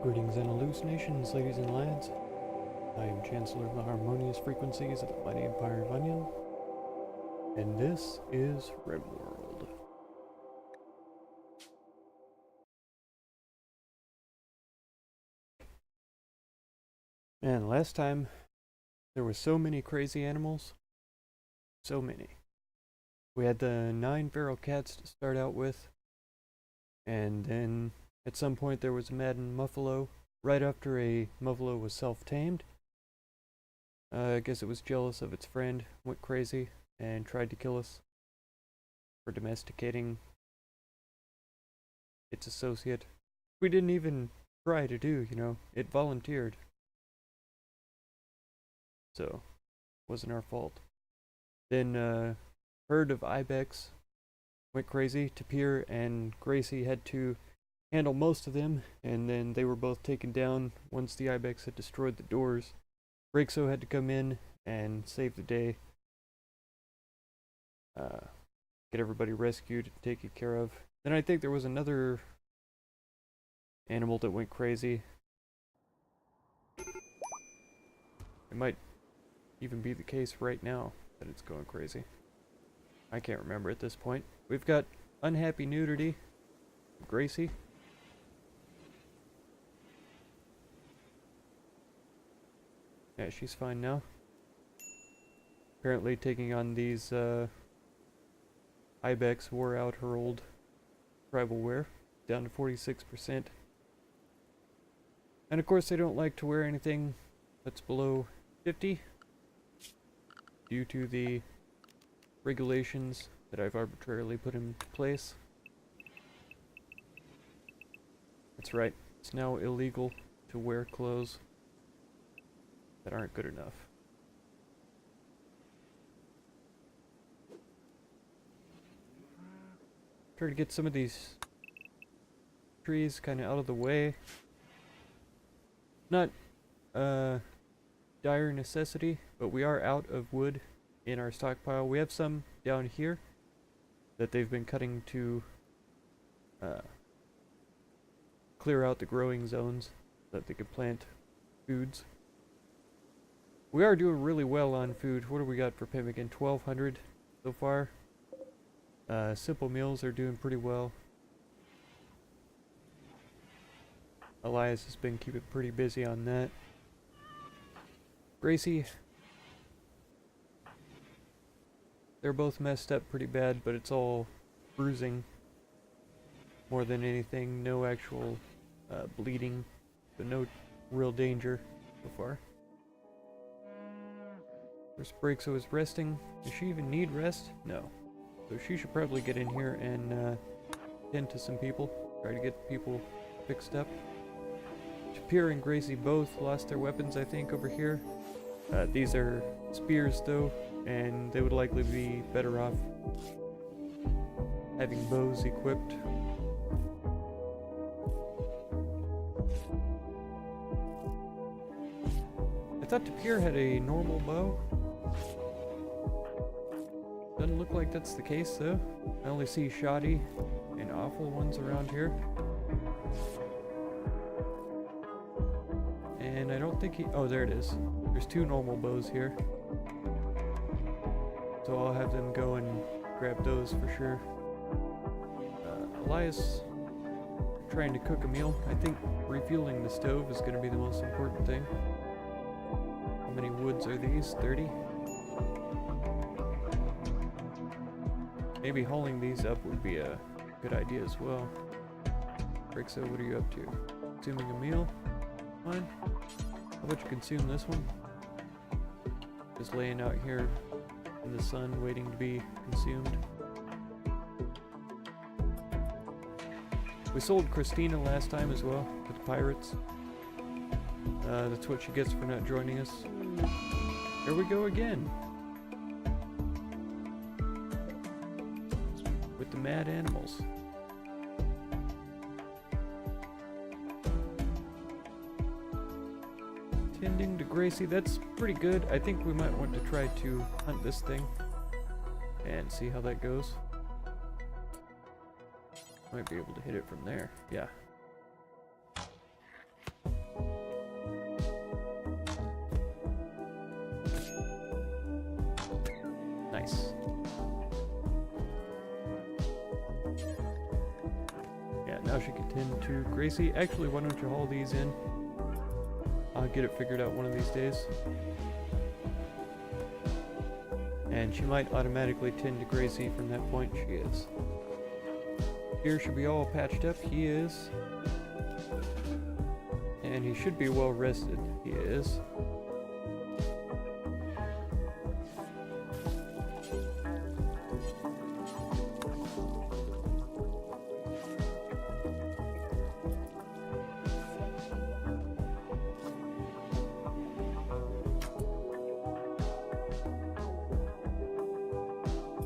Greetings and hallucinations, ladies and lads. I am Chancellor of the Harmonious Frequencies of the Mighty Empire of Onion, and this is Rimworld. And last time, there were so many crazy animals. So many. We had the 9 feral cats to start out with, and then at some point there was a maddened muffalo. Right after a muffalo was self-tamed, I guess it was jealous of its friend, went crazy, and tried to kill us for domesticating its associate. We didn't even try to do, it volunteered. So, wasn't our fault. Then, herd of ibex went crazy. Tapir and Gracie had to handle most of them, and then they were both taken down once the ibex had destroyed the doors. Braxo had to come in and save the day, get everybody rescued, taken care of. Then I think there was another animal that went crazy. It might even be the case right now that it's going crazy. I can't remember at this point. We've got unhappy nudity, Gracie. Yeah, she's fine now. Apparently taking on these ibex wore out her old tribal wear, down to 46%. And of course they don't like to wear anything that's below 50 due to the regulations that I've arbitrarily put in place. That's right, it's now illegal to wear clothes that aren't good enough. Try to get some of these trees kind of out of the way. Not dire necessity, but we are out of wood in our stockpile. We have some down here that they've been cutting to clear out the growing zones so that they could plant foods. We are doing really well on food. What do we got for pemmican? 1,200 so far. Simple meals are doing pretty well. Elias has been keeping pretty busy on that. Gracie, they're both messed up pretty bad, but it's all bruising more than anything. No actual bleeding, but no real danger so far. First Braxo is resting. Does she even need rest? No. So she should probably get in here and tend to some people. Try to get people fixed up. Tapir and Gracie both lost their weapons, I think, over here. These are spears, though, and they would likely be better off having bows equipped. I thought Tapir had a normal bow. Doesn't look like that's the case, though. I only see shoddy and awful ones around here. And I don't think he... Oh, there it is. There's 2 normal bows here. So I'll have them go and grab those for sure. Elias trying to cook a meal. I think refueling the stove is going to be the most important thing. How many woods are these? 30? Maybe hauling these up would be a good idea as well. Braxo, what are you up to? Consuming a meal? Fine. How about you consume this one? Just laying out here in the sun waiting to be consumed. We sold Christina last time as well to the pirates. That's what she gets for not joining us. Here we go again. With the mad animals. Tending to Gracie, that's pretty good. I think we might want to try to hunt this thing and see how that goes. Might be able to hit it from there. Yeah. Yeah, now she can tend to Gracie. Actually, why don't you haul these in? I'll get it figured out one of these days. And she might automatically tend to Gracie from that point. She is. Here should be all patched up. He is. And he should be well rested. He is.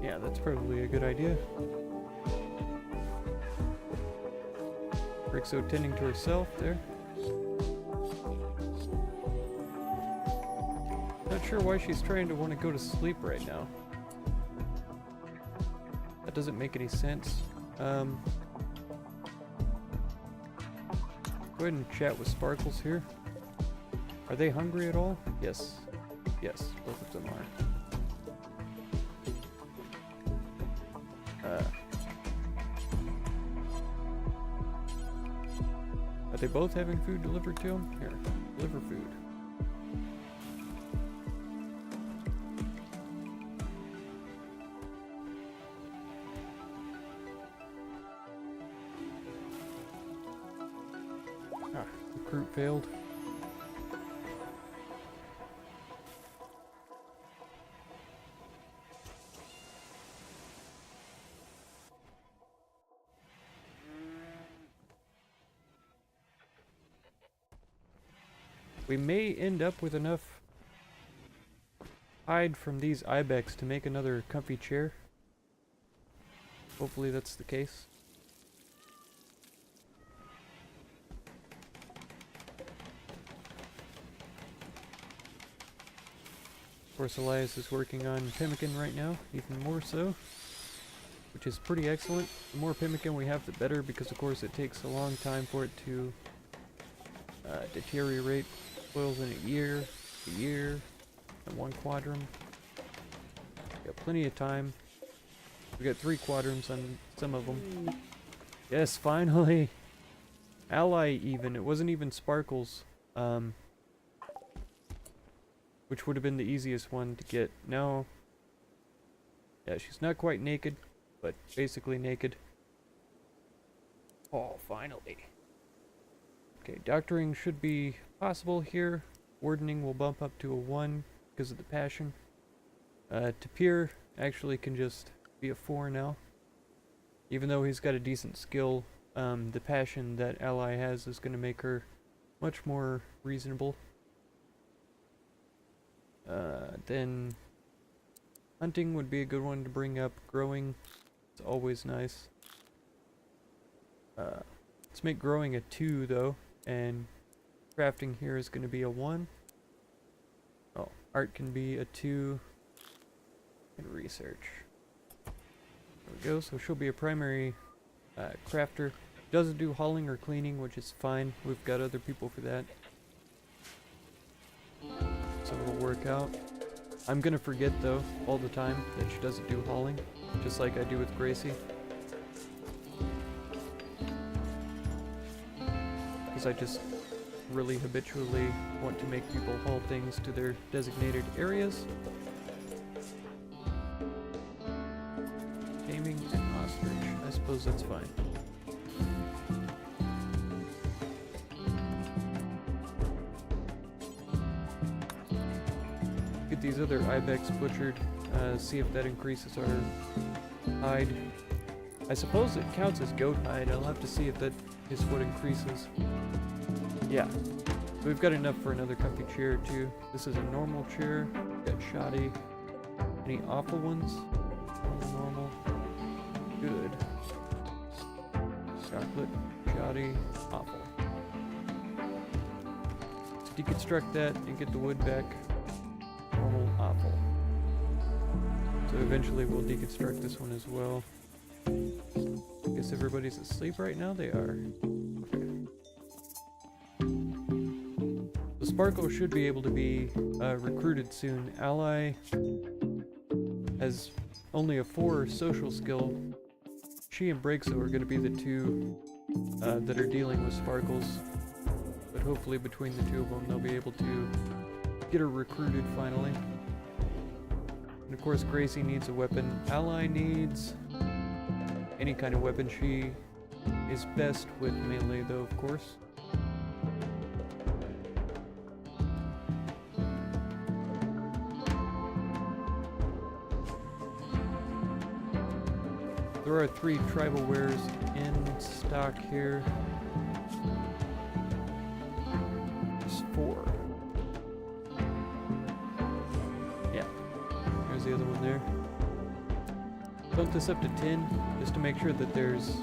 Yeah, that's probably a good idea. Rixo tending to herself there. Not sure why she's trying to want to go to sleep right now. That doesn't make any sense. Go ahead and chat with Sparkles here. Are they hungry at all? Yes. Yes, both of them are. Are they both having food delivered to them? Here, deliver food. Ah, recruit failed. We may end up with enough hide from these ibex to make another comfy chair. Hopefully that's the case. Of course, Elias is working on pemmican right now, even more so, which is pretty excellent. The more pemmican we have, the better, because of course it takes a long time for it to deteriorate. Spoils in a year, and 1 quadrum. Got plenty of time. We got 3 quadrums on some of them. Yes, finally! Ally even. It wasn't even Sparkles. Which would have been the easiest one to get. Now, yeah, she's not quite naked, but basically naked. Oh, finally. Okay, doctoring should be possible here. Wardening will bump up to a 1 because of the passion. Tapir actually can just be a 4 now. Even though he's got a decent skill, the passion that Ally has is going to make her much more reasonable. Then hunting would be a good one to bring up. Growing, it's always nice. Let's make growing a 2 though, and crafting here is going to be a 1. Oh, art can be a 2, and research. There we go, so she'll be a primary crafter. Doesn't do hauling or cleaning, which is fine. We've got other people for that. So it'll work out. I'm gonna forget though, all the time, that she doesn't do hauling, just like I do with Gracie. Because I just really habitually want to make people haul things to their designated areas. Gaming and ostrich. I suppose that's fine. Get these other ibex butchered, see if that increases our hide. I suppose it counts as goat hide. I'll have to see if that is what increases. Yeah. So we've got enough for another comfy chair too. This is a normal chair. We've got shoddy. Any awful ones? Normal. Good. Chocolate. Shoddy. Awful. Let's deconstruct that and get the wood back. Normal. Awful. So eventually we'll deconstruct this one as well. I guess everybody's asleep right now? They are. Okay. The Sparkle should be able to be recruited soon. Ally has only a 4 social skill. She and Breakso are going to be the 2 that are dealing with sparkles. But hopefully between the two of them, they'll be able to get her recruited finally. And of course, Gracie needs a weapon. Ally needs any kind of weapon. She is best with melee, though, of course. There are 3 tribal wares in stock here. There's 4. Yeah, there's the other one there. Bump this up to 10 just to make sure that there's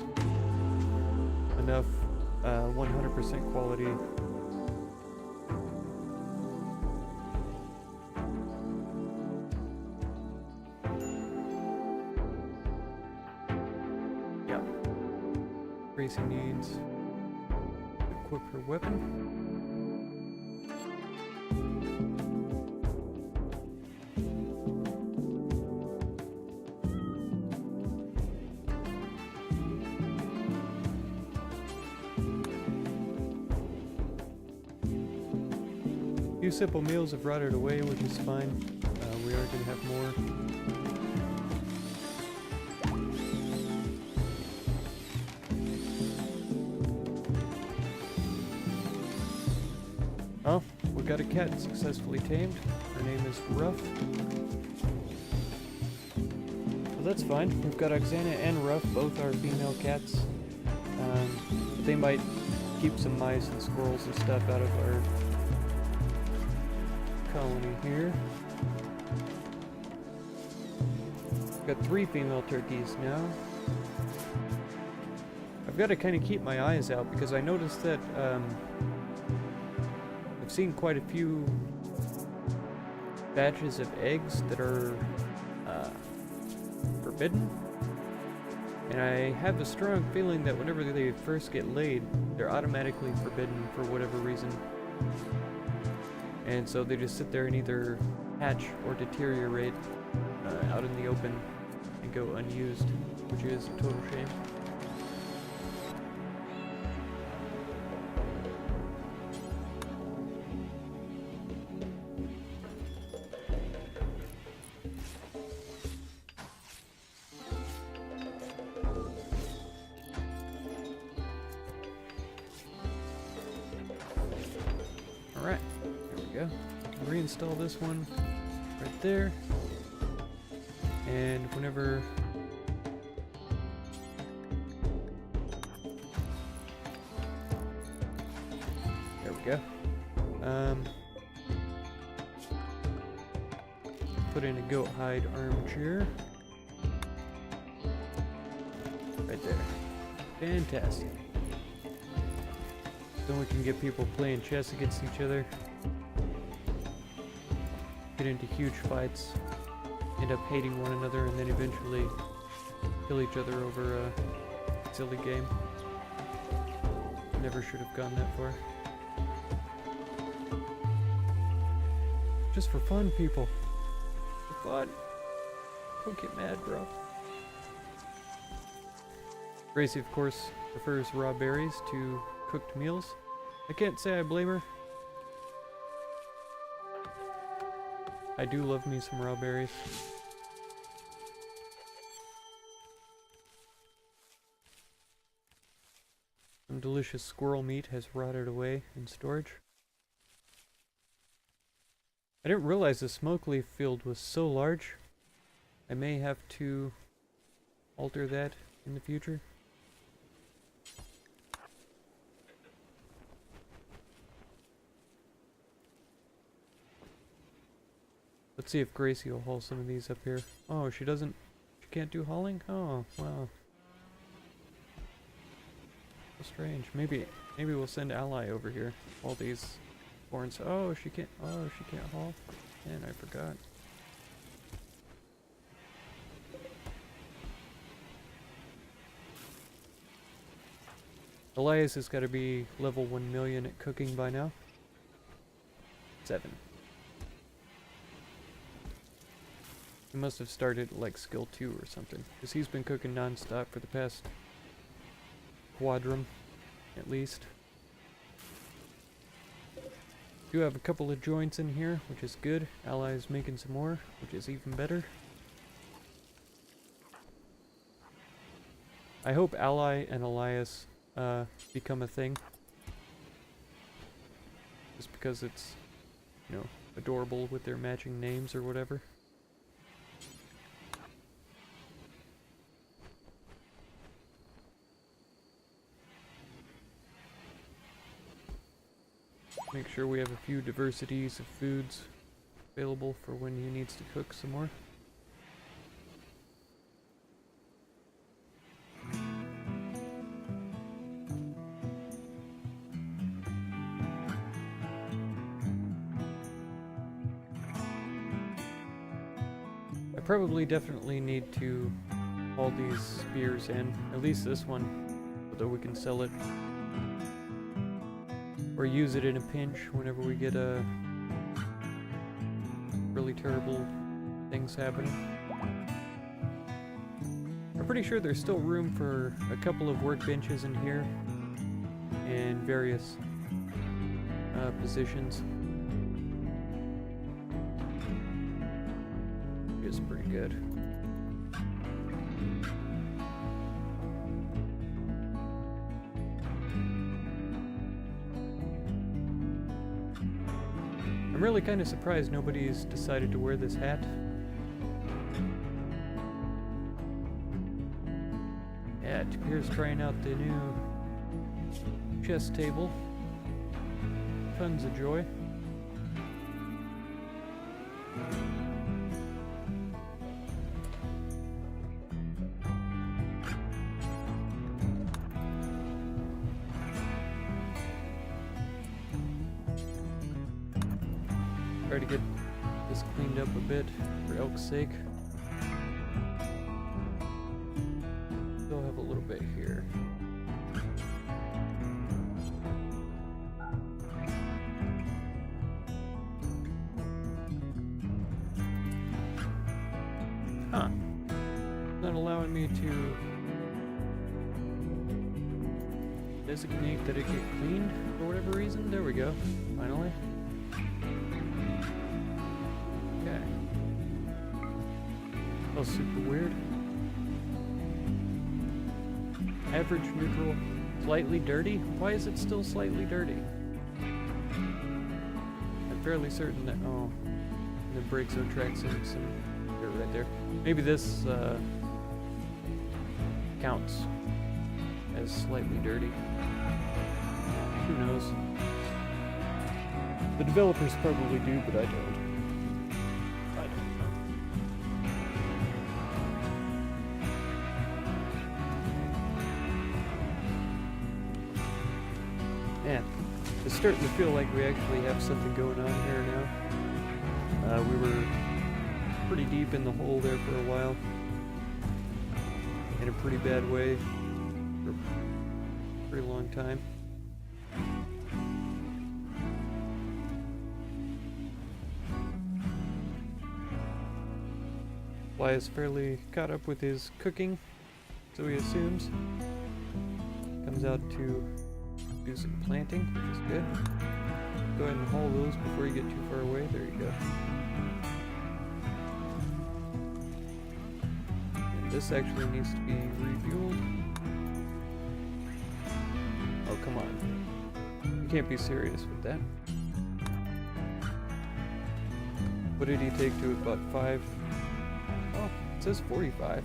enough 100% quality. Yeah. Gracie needs to equip her weapon. Few simple meals have rotted away, which is fine. We are going to have more. Oh, we got a cat successfully tamed. Her name is Ruff. So that's fine. We've got Oxana and Ruff, both are female cats. But they might keep some mice and squirrels and stuff out of our colony here. Got 3 female turkeys now. I've got to kind of keep my eyes out because I noticed that I've seen quite a few batches of eggs that are forbidden, and I have a strong feeling that whenever they first get laid, they're automatically forbidden for whatever reason. And so they just sit there and either hatch or deteriorate out in the open and go unused, which is a total shame. Alright, there we go. Reinstall this one right there. And whenever there we go. Put in a goat hide armchair. Right there. Fantastic. Then we can get people playing chess against each other. Get into huge fights. End up hating one another and then eventually kill each other over a silly game. Never should have gone that far. Just for fun, people. For fun. Don't get mad, bro. Gracie, of course, prefers raw berries to cooked meals. I can't say I blame her. I do love me some raw berries. Some delicious squirrel meat has rotted away in storage. I didn't realize the smoke leaf field was so large. I may have to alter that in the future. Let's see if Gracie will haul some of these up here. Oh, she doesn't... She can't do hauling? Oh, wow. So strange. Maybe we'll send Ally over here. All these horns. Oh, she can't haul? Man, I forgot. Elias has got to be level 1 million at cooking by now. 7. He must have started like skill 2 or something, because he's been cooking non-stop for the past quadrum. at least. Do have a couple of joints in here, which is good. Allies making some more, which is even better. I hope Ally and Elias become a thing. Just because it's, you know, adorable with their matching names or whatever. Make sure we have a few diversities of foods available for when he needs to cook some more. I probably definitely need to haul these spears in, at least this one, so that we can sell it. Or use it in a pinch whenever we get really terrible things happening. I'm pretty sure there's still room for a couple of workbenches in here in various positions. It's pretty good. I'm really kind of surprised nobody's decided to wear this hat. Yeah, Tapir's trying out the new chess table. Tons of joy. Try to get this cleaned up a bit for elk's sake. Still have a little bit here. Huh. Not allowing me to designate that it get cleaned for whatever reason. There we go. Finally. Okay. That was super weird. Average, neutral, slightly dirty? Why is it still slightly dirty? I'm fairly certain that... oh, the brake zone tracks in some dirt right there. Maybe this counts as slightly dirty. Who knows? The developers probably do, but I don't. Man, it's starting to feel like we actually have something going on here now. We were pretty deep in the hole there for a while. In a pretty bad way. For a pretty long time. Fly is fairly caught up with his cooking, so he assumes. Comes out to do some planting, which is good. Go ahead and haul those before you get too far away. There you go. And this actually needs to be refueled. Oh, come on. You can't be serious with that. What did he take to about 5? Oh, it says 45.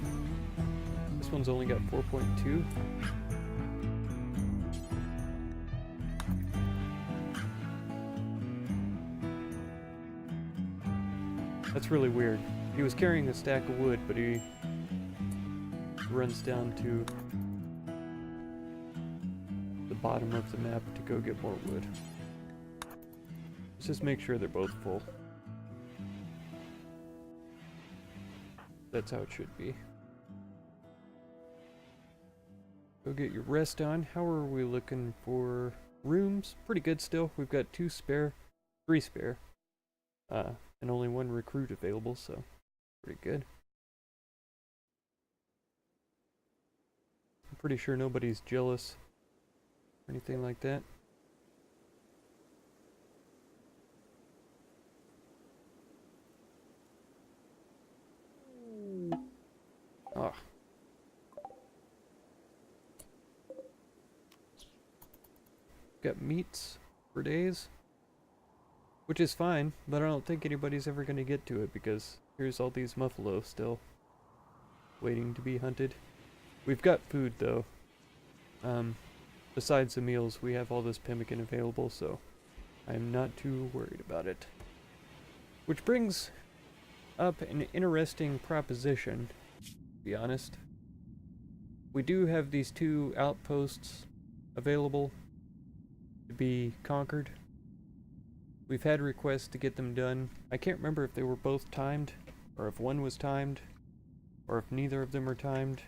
This one's only got 4.2. That's really weird. He was carrying a stack of wood, but he runs down to the bottom of the map to go get more wood. Let's just make sure they're both full. That's how it should be. Go get your rest on. How are we looking for rooms? Pretty good still. We've got 2 spare, 3 spare. And only 1 recruit available, so pretty good. I'm pretty sure nobody's jealous anything like that. Oh. Got meats for days, which is fine, but I don't think anybody's ever going to get to it because here's all these buffalo still waiting to be hunted. We've got food though. Besides the meals, we have all this pemmican available, so I'm not too worried about it. Which brings up an interesting proposition, to be honest. We do have these 2 outposts available to be conquered. We've had requests to get them done. I can't remember if they were both timed, or if one was timed, or if neither of them are timed,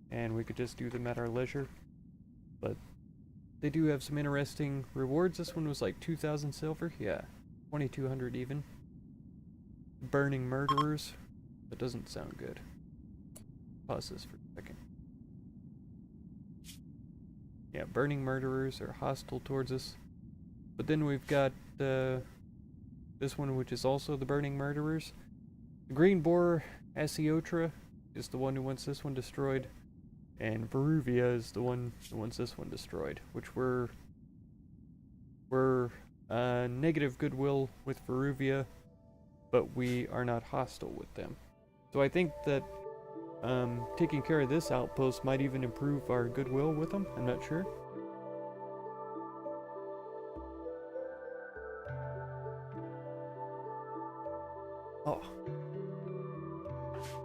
and we could just do them at our leisure. But they do have some interesting rewards. This one was like 2,000 silver. Yeah, 2,200 even. Burning murderers. That doesn't sound good. Pause this for a second. Yeah, burning murderers are hostile towards us. But then we've got this one, which is also the burning murderers. The green boar Asiotra is the one who wants this one destroyed. And Veruvia is the one who wants this one destroyed, which we're negative goodwill with Veruvia, but we are not hostile with them. So I think that taking care of this outpost might even improve our goodwill with them. I'm not sure. Oh,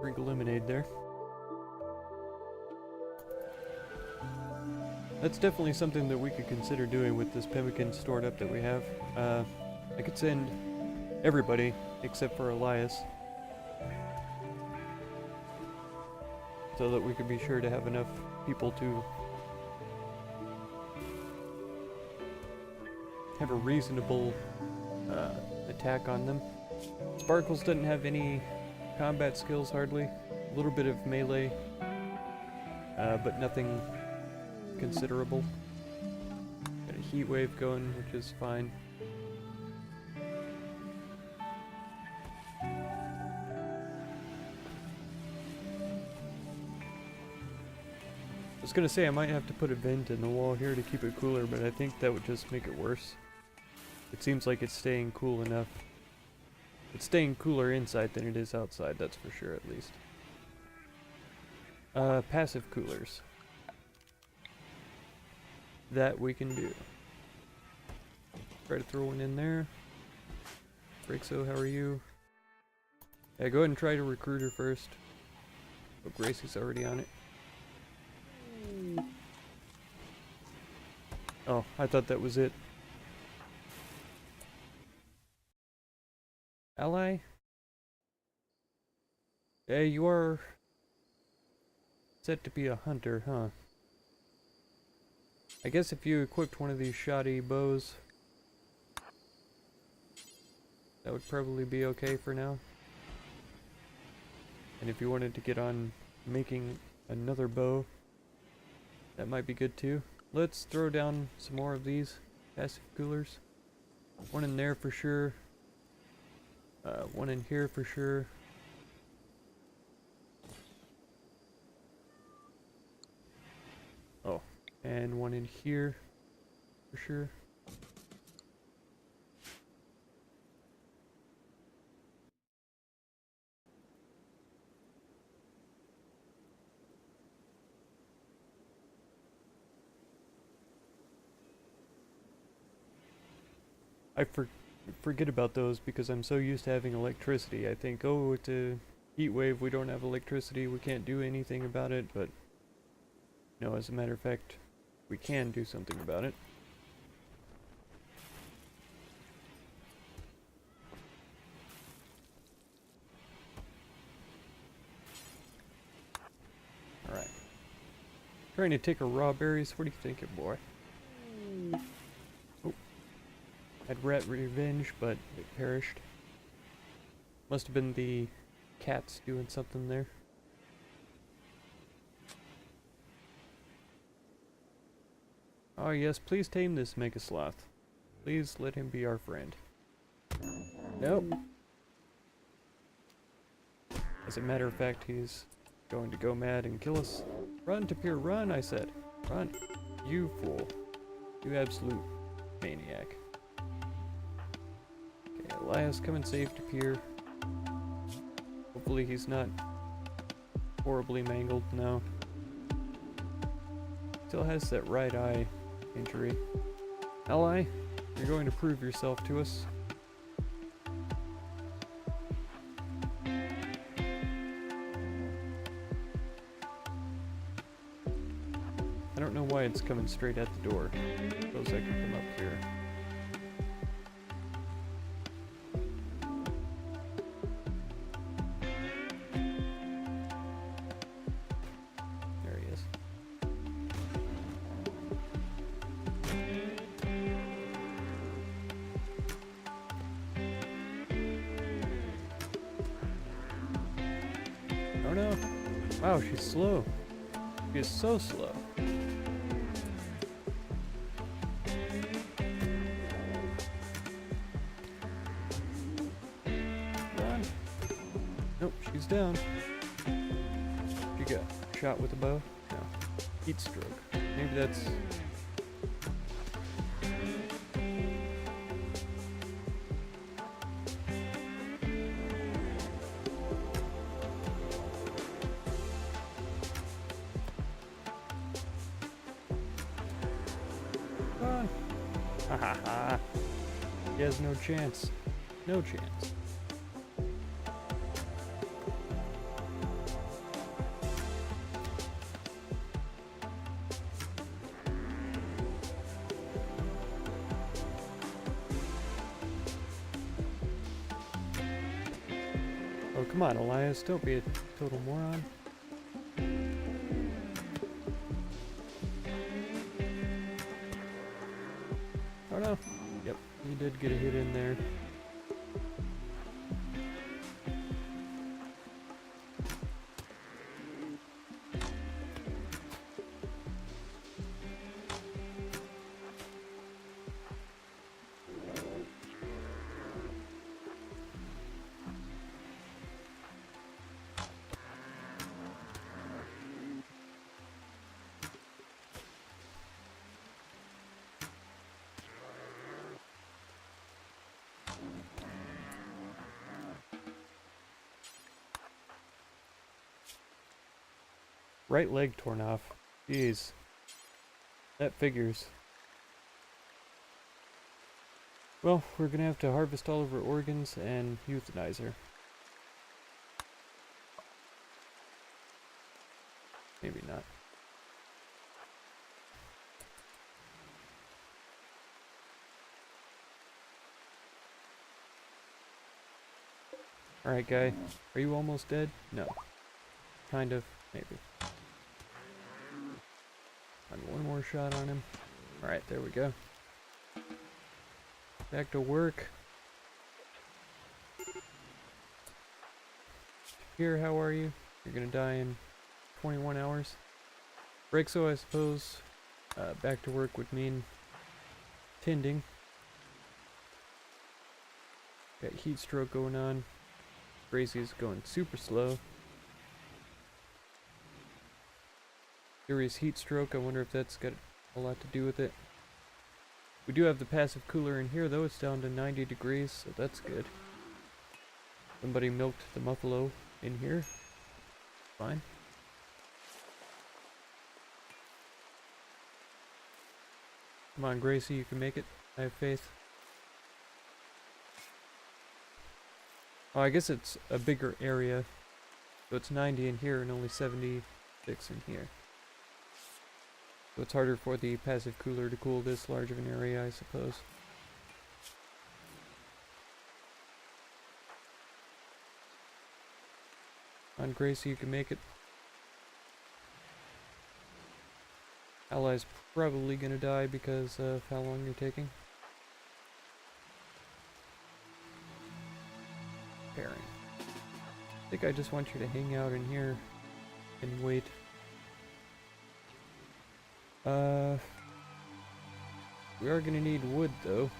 drink lemonade there. That's definitely something that we could consider doing with this pemmican stored up that we have. I could send everybody except for Elias, so that we could be sure to have enough people to have a reasonable attack on them. Sparkles doesn't have any combat skills hardly. A little bit of melee, but nothing considerable. Got a heat wave going, which is fine. I was gonna say I might have to put a vent in the wall here to keep it cooler, but I think that would just make it worse. It seems like it's staying cool enough. It's staying cooler inside than it is outside, that's for sure at least. Passive coolers. That we can do. Try to throw one in there. Brixo, how are you? Yeah, go ahead and try to recruit her first. Oh, Gracie's already on it. Oh, I thought that was it. Ally? Yeah, you are set to be a hunter, huh? I guess if you equipped one of these shoddy bows, that would probably be okay for now. And if you wanted to get on making another bow, that might be good too. Let's throw down some more of these passive coolers. One in there for sure. One in here for sure. Oh, and one in here for sure. I forget about those because I'm so used to having electricity. I think, oh, it's a heat wave, we don't have electricity, we can't do anything about it, but no, as a matter of fact, we can do something about it. Alright. Trying to take a raw berries, what are you thinking, boy? Oh. Had rat revenge, but it perished. Must have been the cats doing something there. Oh, yes, please tame this Mega Sloth. Please let him be our friend. Nope. As a matter of fact, he's going to go mad and kill us. Run, Tapir, run, I said. Run. You fool. You absolute maniac. Okay, Elias, come and save Tapir. Hopefully he's not horribly mangled. No. Still has that right eye injury. Ally, you're going to prove yourself to us. I don't know why it's coming straight at the door. Suppose I can come up here. There he is. Oh no! Wow, she's slow. She is so slow. Nope, she's down. She got shot with a bow? No. Heat stroke. Maybe that's... Come on! Ha ha ha! He has no chance. No chance. Oh, come on, Elias, don't be a total moron. Oh no. Yep, he did get a hit in there. Right leg torn off. Jeez. That figures. Well, we're gonna have to harvest all of her organs and euthanize her. Maybe not. Alright, guy. Are you almost dead? No. Kind of. Maybe. One more shot on him. Alright, there we go. Back to work. Here, how are you? You're gonna die in 21 hours. Brexo, I suppose. Back to work would mean tending. Got heat stroke going on. Gracie is going super slow. Furious heat stroke, I wonder if that's got a lot to do with it. We do have the passive cooler in here though, it's down to 90 degrees, so that's good. Somebody milked the muffalo in here. Fine. Come on, Gracie, you can make it. I have faith. Oh, I guess it's a bigger area. So it's 90 in here and only 76 in here. So it's harder for the passive cooler to cool this large of an area, I suppose. On Gracie, you can make it. Ally's probably gonna die because of how long you're taking. Pairing. I think I just want you to hang out in here and wait. We are gonna need wood though.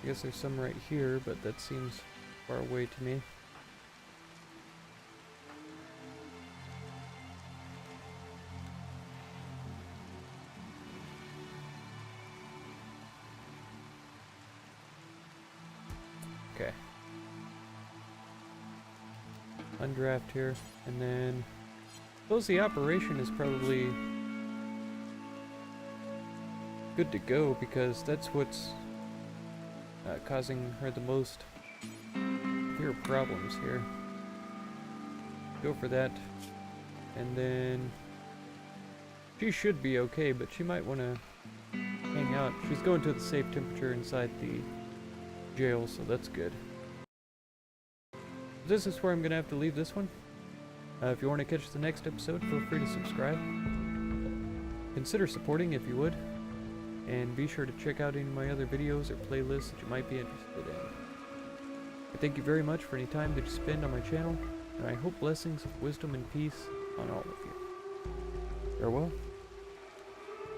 I guess there's some right here, but that seems far away to me. Okay. Undraft here, and then I suppose the operation is probably good to go because that's what's causing her the most severe problems here. Go for that, and then she should be okay, but she might want to hang out. She's going to the safe temperature inside the jail, so that's good. This is where I'm going to have to leave this one. If you want to catch the next episode, feel free to subscribe. Consider supporting if you would. And be sure to check out any of my other videos or playlists that you might be interested in. I thank you very much for any time that you spend on my channel, and I hope blessings of wisdom and peace on all of you. Farewell.